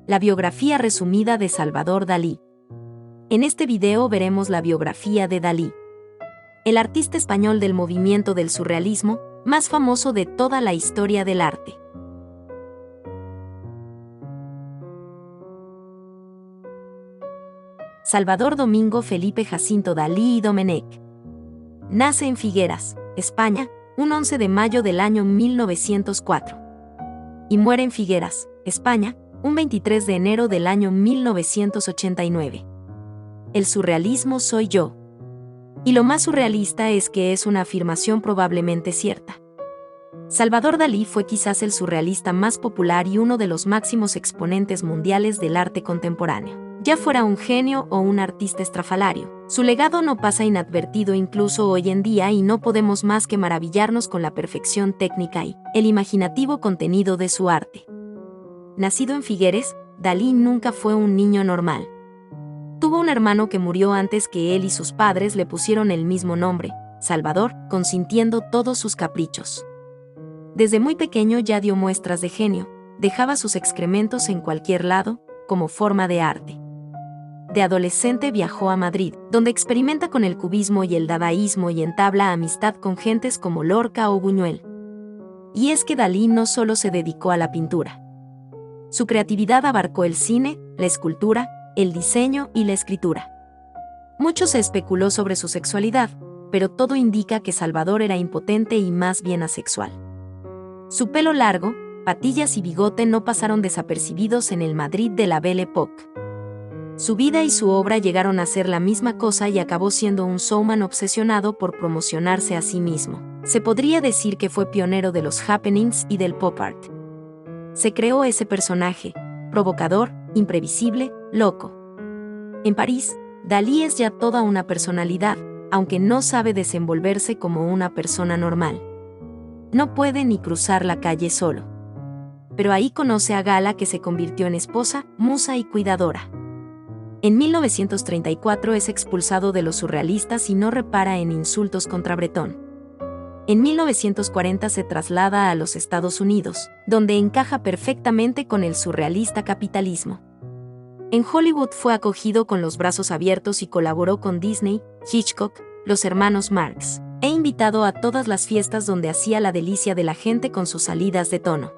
La biografía resumida de Salvador Dalí. En este video veremos la biografía de Dalí, el artista español del movimiento del surrealismo, más famoso de toda la historia del arte. Salvador Domingo Felipe Jacinto Dalí y Domenech. Nace en Figueras, España, un 11 de mayo del año 1904. Y muere en Figueras, España, un 23 de enero del año 1989. El surrealismo soy yo. Y lo más surrealista es que es una afirmación probablemente cierta. Salvador Dalí fue quizás el surrealista más popular y uno de los máximos exponentes mundiales del arte contemporáneo. Ya fuera un genio o un artista estrafalario, su legado no pasa inadvertido incluso hoy en día y no podemos más que maravillarnos con la perfección técnica y el imaginativo contenido de su arte. Nacido en Figueres, Dalí nunca fue un niño normal. Tuvo un hermano que murió antes que él y sus padres le pusieron el mismo nombre, Salvador, consintiendo todos sus caprichos. Desde muy pequeño ya dio muestras de genio, dejaba sus excrementos en cualquier lado, como forma de arte. De adolescente viajó a Madrid, donde experimenta con el cubismo y el dadaísmo y entabla amistad con gentes como Lorca o Buñuel. Y es que Dalí no solo se dedicó a la pintura. Su creatividad abarcó el cine, la escultura, el diseño y la escritura. Mucho se especuló sobre su sexualidad, pero todo indica que Salvador era impotente y más bien asexual. Su pelo largo, patillas y bigote no pasaron desapercibidos en el Madrid de la Belle Époque. Su vida y su obra llegaron a ser la misma cosa y acabó siendo un showman obsesionado por promocionarse a sí mismo. Se podría decir que fue pionero de los happenings y del pop art. Se creó ese personaje, provocador, imprevisible, loco. En París, Dalí es ya toda una personalidad, aunque no sabe desenvolverse como una persona normal. No puede ni cruzar la calle solo. Pero ahí conoce a Gala, que se convirtió en esposa, musa y cuidadora. En 1934 es expulsado de los surrealistas y no repara en insultos contra Breton. En 1940 se traslada a los Estados Unidos, donde encaja perfectamente con el surrealista capitalismo. En Hollywood fue acogido con los brazos abiertos y colaboró con Disney, Hitchcock, los hermanos Marx, e invitado a todas las fiestas donde hacía la delicia de la gente con sus salidas de tono.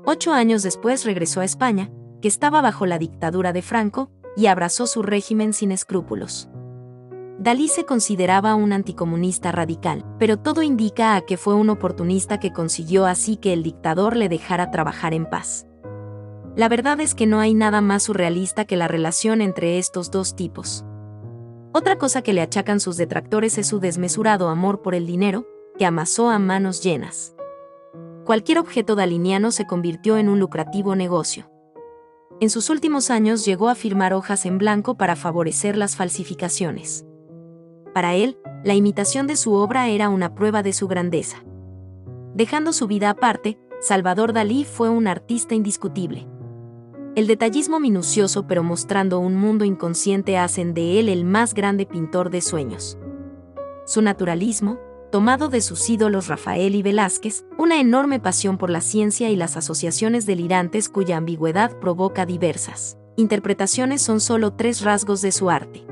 8 años después regresó a España, que estaba bajo la dictadura de Franco, y abrazó su régimen sin escrúpulos. Dalí se consideraba un anticomunista radical, pero todo indica a que fue un oportunista que consiguió así que el dictador le dejara trabajar en paz. La verdad es que no hay nada más surrealista que la relación entre estos dos tipos. Otra cosa que le achacan sus detractores es su desmesurado amor por el dinero, que amasó a manos llenas. Cualquier objeto daliniano se convirtió en un lucrativo negocio. En sus últimos años llegó a firmar hojas en blanco para favorecer las falsificaciones. Para él, la imitación de su obra era una prueba de su grandeza. Dejando su vida aparte, Salvador Dalí fue un artista indiscutible. El detallismo minucioso pero mostrando un mundo inconsciente hacen de él el más grande pintor de sueños. Su naturalismo, tomado de sus ídolos Rafael y Velázquez, una enorme pasión por la ciencia y las asociaciones delirantes cuya ambigüedad provoca diversas interpretaciones son solo 3 rasgos de su arte.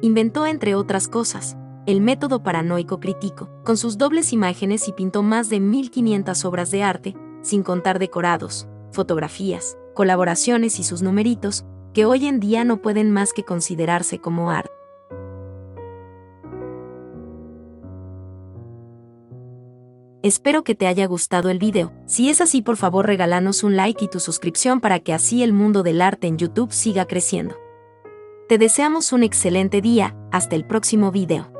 Inventó, entre otras cosas, el método paranoico crítico, con sus dobles imágenes, y pintó más de 1500 obras de arte, sin contar decorados, fotografías, colaboraciones y sus numeritos, que hoy en día no pueden más que considerarse como arte. Espero que te haya gustado el video. Si es así, por favor regálanos un like y tu suscripción para que así el mundo del arte en YouTube siga creciendo. Te deseamos un excelente día, hasta el próximo video.